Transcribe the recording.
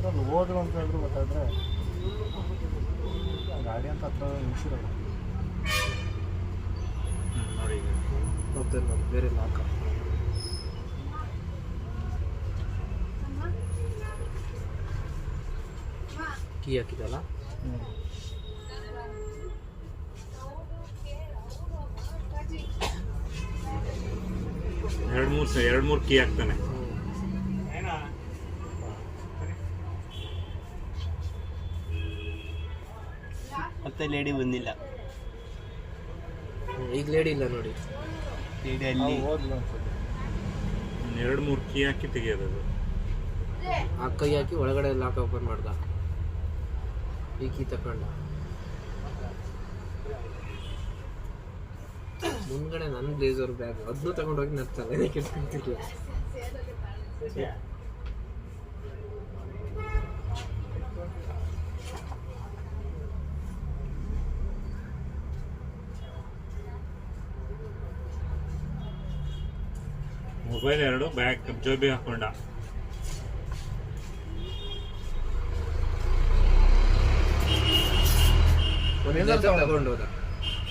ಅಲ್ಲಿ ಹೋದ್ರು ಅಂತ ಹೇಳಿದ್ರು ಗೊತ್ತಾದ್ರೆ ಗಾಡಿ ಅಂತ ಹತ್ರ ನಿಲ್ಸಿರಲ್ಲ. ನೋಡಿ ಈಗ ಹೋಗ್ತದೆ ನೋಡಿ ಬೇರೆ ಲಾಕ. ಕೀ ಹಾಕಿದಲ್ಲ. ಎರಡು ಮೂರು ಕೀ ಹಾಕ್ತಾನೆ. ಮತ್ತೆ ಲೇಡಿ ಬಂದಿಲ್ಲ. ಈಗ ಲೇಡಿ ಇಲ್ಲ ನೋಡಿ. ಲೇಡಿ ಅಲ್ಲಿ ಹೋದ್ಲು ಅನ್ಸುತ್ತೆ. 2-3 ಕೀ ಹಾಕಿ ತೆಗಿಯೋದು. ಆ ಕೈ ಹಾಕಿ ಒಳಗಡೆ ಲಾಕ್ ಓಪನ್ ಮಾಡ್ದ. ಈ ಕೀ ತಕೊಂಡ ಮುಂದ್ಗಡೆ ನನ್ನ ಬ್ಲೇಸರ್ ಬ್ಯಾಗ್ ಅದನ್ನು ತಗೊಂಡೋಗಿ ನನ್ನ ತಲೆನೇ ಕೆಡ್ಸ್ಕೊಂತಿರ್ಲಿಲ್ಲ. ಮೊಬೈಲ್ 2 ಬ್ಯಾಗ್ ಜೋಬಿ ಹಾಕೊಂಡ. ತಗೊಂಡೋದ.